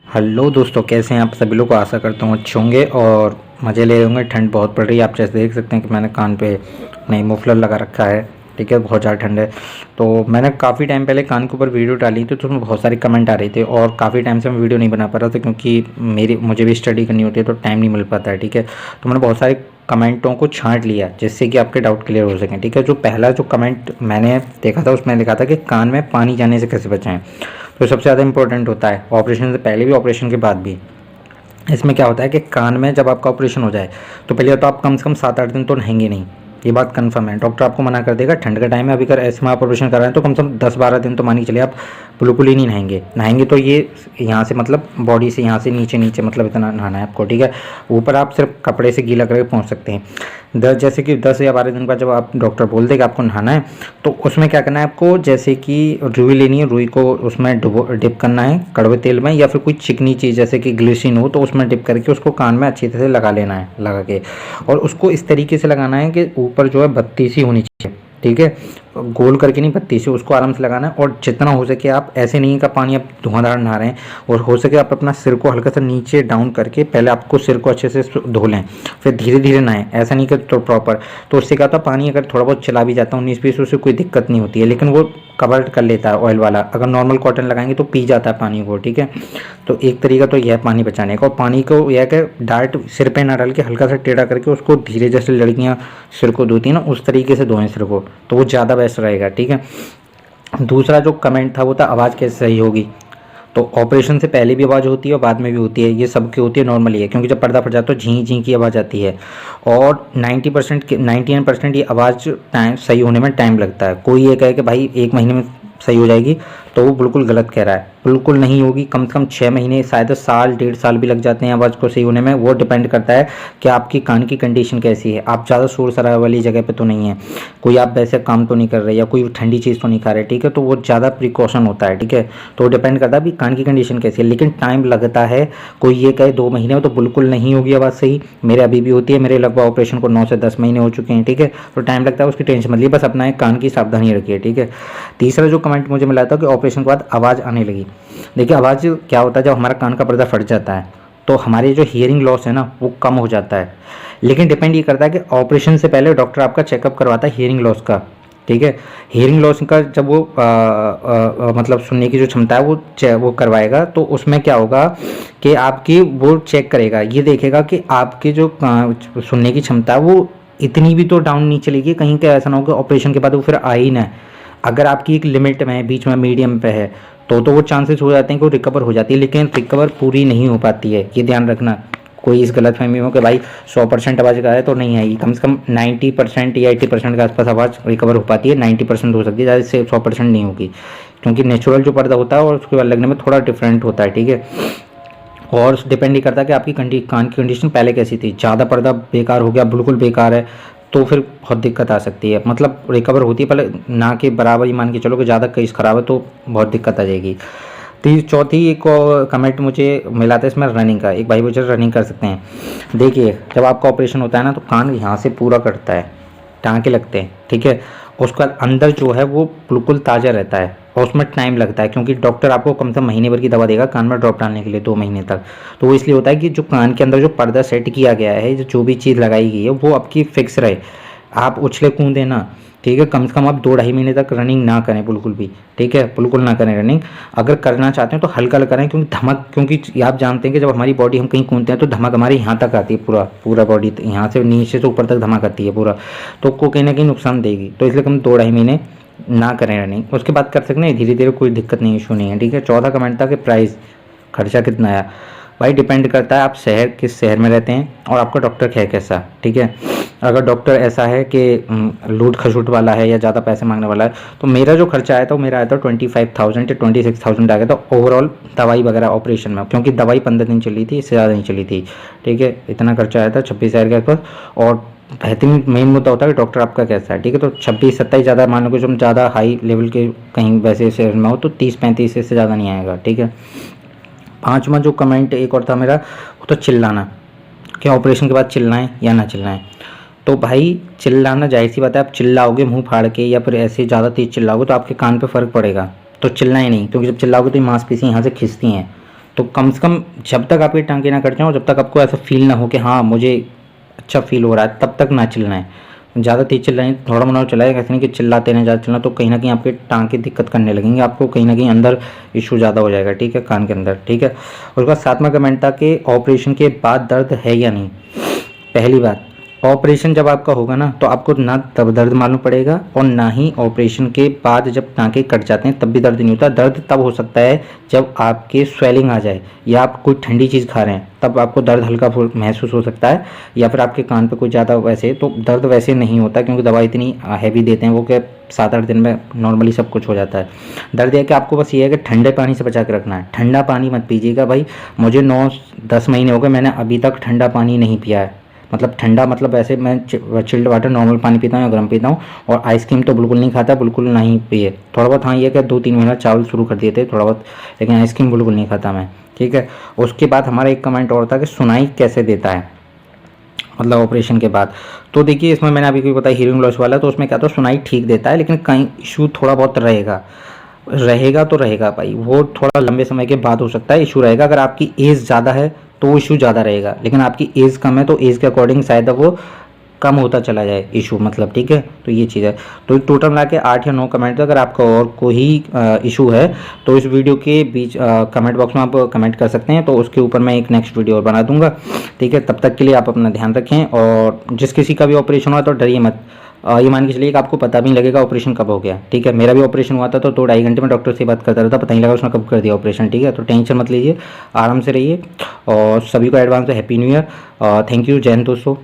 Hello दोस्तों, कैसे हैं आप सभी लोग। आशा करता हूँ अच्छे होंगे और मज़े ले रहे होंगे। ठंड बहुत पड़ रही है, आप जैसे देख सकते हैं कि मैंने कान पे नई मफलर लगा रखा है। ठीक है, बहुत ज़्यादा ठंड है। तो मैंने काफ़ी टाइम पहले कान के ऊपर वीडियो डाली थी, तो उसमें बहुत सारे कमेंट आ रहे थे और काफ़ी टाइम से मैं वीडियो नहीं बना पा रहा था क्योंकि मुझे भी स्टडी करनी होती है तो टाइम नहीं मिल पाता है। ठीक है, तो मैंने बहुत सारे कमेंटों को छांट लिया जिससे कि आपके डाउट क्लियर हो सकें। ठीक है, जो पहला जो कमेंट मैंने देखा था उसमें लिखा था कि कान में पानी जाने से कैसे बचाएं। तो सबसे ज़्यादा इंपॉर्टेंट होता है ऑपरेशन से पहले भी ऑपरेशन के बाद भी। इसमें क्या होता है कि कान में जब आपका ऑपरेशन हो जाए तो पहले तो आप कम से कम 7-8 दिन तो नहाएंगे नहीं। ये बात कंफर्म है, डॉक्टर आपको मना कर देगा। ठंड का टाइम है, अभी अगर ऐसे में आप ऑपरेशन कर रहे हैं तो कम से कम 10-12 दिन तो मान के चलिए आप बिल्कुल ही नहीं नहाएंगे। नहाएंगे तो ये यहाँ से मतलब बॉडी से यहाँ से नीचे नीचे मतलब इतना नहाना है आपको। ठीक है, ऊपर आप सिर्फ कपड़े से गीला करके पहुँच सकते हैं। जैसे कि 10 या 12 दिन बाद जब आप डॉक्टर बोल दे कि आपको नहाना है तो उसमें क्या करना है आपको, जैसे कि रुई लेनी है, रुई को उसमें डिप करना है कड़वे तेल में, या फिर कोई चिकनी चीज़ जैसे कि ग्लिसरीन हो तो उसमें डिप करके उसको कान में अच्छी तरह से लगा लेना है, लगा के। और उसको इस तरीके से लगाना है कि ऊपर जो है बत्ती सी होनी चाहिए। ठीक है, गोल करके नहीं, पत्ती से उसको आराम से लगाना है। और जितना हो सके आप ऐसे नहीं का पानी आप धुआंधार नहा रहे हैं, और हो सके आप अपना सिर को हल्का सा नीचे डाउन करके पहले आपको सिर को अच्छे से धो लें, फिर धीरे धीरे नहाएं। ऐसा नहीं कि तो प्रॉपर। तो उससे क्या होता है, पानी अगर थोड़ा बहुत चला भी जाता है 19-20, उससे कोई दिक्कत नहीं होती है, लेकिन वो कवर कर लेता है ऑयल वाला। अगर नॉर्मल कॉटन लगाएंगे तो पी जाता है पानी को। ठीक है, तो एक तरीका तो यह है पानी बचाने का। और पानी को यह है कि डायरेक्ट सिर पे ना डाल के हल्का सा टेढ़ा करके उसको धीरे, जैसे लड़कियाँ सिर को धोती हैं ना उस तरीके से धोएं सिर को, तो वो ज़्यादा बेस्ट रहेगा। ठीक है, दूसरा जो कमेंट था वो था आवाज़ कैसे सही होगी। तो ऑपरेशन से पहले भी आवाज़ होती है और बाद में भी होती है, ये सबकी होती है, नॉर्मली है। क्योंकि जब पर्दा फट जाता है तो झीं झीं की आवाज़ आती है। और 99% ये आवाज़ टाइम सही होने में टाइम लगता है। कोई ये कहे कि भाई 1 महीने में सही हो जाएगी तो वो बिल्कुल गलत कह रहा है। बिल्कुल नहीं होगी, कम से कम 6 महीने, शायद साल 1.5 साल भी लग जाते हैं आवाज़ को सही होने में। वो डिपेंड करता है कि आपकी कान की कंडीशन कैसी है। आप ज़्यादा शोर शराबा वाली जगह पे तो नहीं है, कोई आप वैसे काम तो नहीं कर रहे, या कोई ठंडी चीज़ तो नहीं खा रहे। ठीक है, तो वो ज़्यादा प्रिकॉशन होता है। ठीक है, तो डिपेंड करता है भी कान की कंडीशन कैसी है, लेकिन टाइम लगता है। कोई ये कहे 2 महीने में तो बिल्कुल नहीं होगी आवाज़ सही, मेरे अभी भी होती है। मेरे लगभग ऑपरेशन को 9 से 10 महीने हो चुके हैं। ठीक है, तो टाइम लगता है, उसकी टेंशन मत लीजिए, बस अपना एक कान की सावधानी रखिए। ठीक है, तीसरा जो कमेंट मुझे मिला था कि ऑपरेशन के बाद आवाज़ आने लगी। देखिए, आवाज़ क्या होता है, जब हमारा कान का पर्दा फट जाता है तो हमारे जो हियरिंग लॉस है ना वो कम हो जाता है। लेकिन डिपेंड ये करता है कि ऑपरेशन से पहले डॉक्टर आपका चेकअप करवाता है हियरिंग लॉस का। ठीक है, हियरिंग लॉस का जब वो मतलब सुनने की जो क्षमता है वो करवाएगा, तो उसमें क्या होगा कि आपकी वो चेक करेगा, ये देखेगा कि आपकी जो सुनने की क्षमता है वो इतनी भी तो डाउन नहीं चलेगी, कहीं का ऐसा ना हो कि ऑपरेशन के बाद वो फिर आ ही ना। अगर आपकी एक लिमिट में है, बीच में मीडियम पे है, तो वो चांसेस हो जाते हैं कि वो रिकवर हो जाती है, लेकिन रिकवर पूरी नहीं हो पाती है, ये ध्यान रखना। कोई इस गलत फहमी हो कि भाई 100% आवाज़ का है तो नहीं आएगी, कम से कम 90% या 80% के आसपास आवाज़ रिकवर हो पाती है। 90% हो सकती है, ज़्यादा से 100% नहीं होगी, क्योंकि नेचुरल जो पर्दा होता है और उसके बाद लगने में थोड़ा डिफरेंट होता है। ठीक है, और डिपेंड ही करता है कि आपकी कान की कंडीशन पहले कैसी थी। ज़्यादा पर्दा बेकार हो गया, बिल्कुल बेकार है, तो फिर बहुत दिक्कत आ सकती है। मतलब रिकवर होती है पहले ना के बराबर ही, मान के चलो कि ज़्यादा केस ख़राब है तो बहुत दिक्कत आ जाएगी। चौथी एक कमेंट मुझे मिला था इसमें रनिंग का। एक भाई मुझे रनिंग कर सकते हैं। देखिए, जब आपका ऑपरेशन होता है ना तो कान यहाँ से पूरा कटता है, टाँके लगते हैं। ठीक है, उसका अंदर जो है वो बिल्कुल ताज़ा रहता है और उसमें टाइम लगता है, क्योंकि डॉक्टर आपको कम से कम महीने भर की दवा देगा कान में ड्रॉप डालने के लिए, 2 महीने तक। तो वो इसलिए होता है कि जो कान के अंदर जो पर्दा सेट किया गया है, जो भी चीज़ लगाई गई है वो आपकी फिक्स रहे। आप उछले कूदें ना। ठीक है, कम से कम आप 2-2.5 महीने तक रनिंग ना करें बिल्कुल भी। ठीक है, बिल्कुल ना करें रनिंग। अगर करना चाहते हैं तो हल्का हल्का करें, क्योंकि धमक, क्योंकि आप जानते हैं कि जब हमारी बॉडी हम कहीं कूदते हैं तो धमक हमारे यहाँ तक आती है, पूरा पूरा बॉडी यहाँ से नीचे से ऊपर तक धमक आती है पूरा, तो को कहीं ना कहीं नुकसान देगी। तो इसलिए कम 2-2.5 महीने ना करें रनिंग, उसके बाद कर सकते हैं धीरे धीरे, कोई दिक्कत नहीं, इशू नहीं है। ठीक है, चौथा कमेंट था कि प्राइस, खर्चा कितना आया। भाई डिपेंड करता है आप किस शहर में रहते हैं और आपका डॉक्टर है कैसा। ठीक है, अगर डॉक्टर ऐसा है कि लूट खसूट वाला है या ज़्यादा पैसे मांगने वाला है, तो मेरा जो खर्चा आया था वो मेरा आया था 25,000 या 26,000 आ गया था ओवरऑल, दवाई वगैरह ऑपरेशन में, क्योंकि दवाई 15 दिन चली थी, इससे ज़्यादा नहीं चली थी। ठीक है, इतना खर्चा आया था 26,000 के आसपास। और बेहतरीन मेन मुद्दा होता है कि डॉक्टर आपका कैसा है। ठीक है, तो 26-27 ज़्यादा मान लो कि जो ज़्यादा हाई लेवल के कहीं वैसे शहर में हो तो 30-35 से ज़्यादा नहीं आएगा। ठीक है, पांचवा जो कमेंट एक और था मेरा, वो तो चिल्लाना, क्या ऑपरेशन के बाद चिल्लाएं या ना चिल्लाएं। तो भाई चिल्लाना जाहिर सी बात है, आप चिल्लाओगे मुंह फाड़ के या फिर ऐसे ज़्यादा तेज चिल्लाओगे तो आपके कान पे फ़र्क पड़ेगा, तो चिल्लाएं नहीं, क्योंकि जब चिल्लाओगे तो ये मांसपेशियाँ यहाँ से खिंचती हैं, तो कम से कम जब तक आपकी टांगें ना कट जाएँ और जब तक आपको ऐसा फ़ील ना हो कि हाँ मुझे अच्छा फ़ील हो रहा है, तब तक ना चिल्लाएँ। ज़्यादा तेज़ चिल्लाएँ, थोड़ा मोड़ा चिल्लाएँ, ऐसा नहीं कि चिल्लाते रहें, ज़्यादा चिल्लाएँ तो कहीं न कहीं आपकी टाँगें दिक्कत करने लगेंगी, आपको कहीं न कहीं अंदर इश्यू ज़्यादा हो जाएगा, ठीक है, कान के अंदर, ठीक है। उसके बाद 7वां कमेंट था कि ऑपरेशन के बाद दर्द है या नहीं? पहली बात, ऑपरेशन जब आपका होगा ना तो आपको ना तब दर्द मालूम पड़ेगा और ना ही ऑपरेशन के बाद जब टाँके कट जाते हैं तब भी दर्द नहीं होता। दर्द तब हो सकता है जब आपके स्वेलिंग आ जाए या आप कोई ठंडी चीज़ खा रहे हैं, तब आपको दर्द हल्का महसूस हो सकता है, या फिर आपके कान पे कुछ ज़्यादा वैसे तो दर्द वैसे नहीं होता, क्योंकि दवाई इतनी हैवी देते हैं वो कि 7-8 दिन में नॉर्मली सब कुछ हो जाता है। दर्द है कि आपको बस ये है कि ठंडे पानी से बचा के रखना है, ठंडा पानी मत पीजिएगा भाई। मुझे 9-10 महीने हो गए, मैंने अभी तक ठंडा पानी नहीं पिया है। मतलब ठंडा मतलब ऐसे मैं चिल्ड वाटर नॉर्मल पानी पीता हूँ या गर्म पीता हूँ, और आइसक्रीम तो बिल्कुल नहीं खाता, बिल्कुल नहीं पिए। थोड़ा बहुत हाँ ये कि 2-3 महीना चावल शुरू कर दिए थे थोड़ा बहुत, लेकिन आइसक्रीम बिल्कुल नहीं खाता मैं, ठीक है। उसके बाद हमारा एक कमेंट और था कि सुनाई कैसे देता है, मतलब ऑपरेशन के बाद। तो देखिए इसमें मैंने अभी कोई बताया हियरिंग लॉस वाला, तो उसमें क्या था सुनाई ठीक देता है, लेकिन कहीं इशू थोड़ा बहुत रहेगा, रहेगा तो रहेगा भाई, वो थोड़ा लंबे समय के बाद हो सकता है इशू रहेगा। अगर आपकी एज ज़्यादा है तो वो इशू ज़्यादा रहेगा, लेकिन आपकी एज कम है तो एज के अकॉर्डिंग शायद वो कम होता चला जाए इशू, मतलब ठीक है। तो ये चीज़ है। तो टोटल मिला के 8 या 9 कमेंट थे। अगर आपका और कोई इशू है तो इस वीडियो के बीच कमेंट बॉक्स में आप कमेंट कर सकते हैं, तो उसके ऊपर मैं एक नेक्स्ट वीडियो और बना दूंगा, ठीक है। तब तक के लिए आप अपना ध्यान रखें, और जिस किसी का भी ऑपरेशन हुआ तो डरिए मत। ये मान के चलिए कि आपको पता भी नहीं लगेगा ऑपरेशन कब हो गया, ठीक है। मेरा भी ऑपरेशन हुआ था तो 2-2.5 घंटे में डॉक्टर से बात करता रहता, पता नहीं लगा उसने कब कर दिया ऑपरेशन, ठीक है। तो टेंशन मत लीजिए, आराम से रहिए, और सभी को advance happy new year. Thank you, जय हिंद दोस्तों।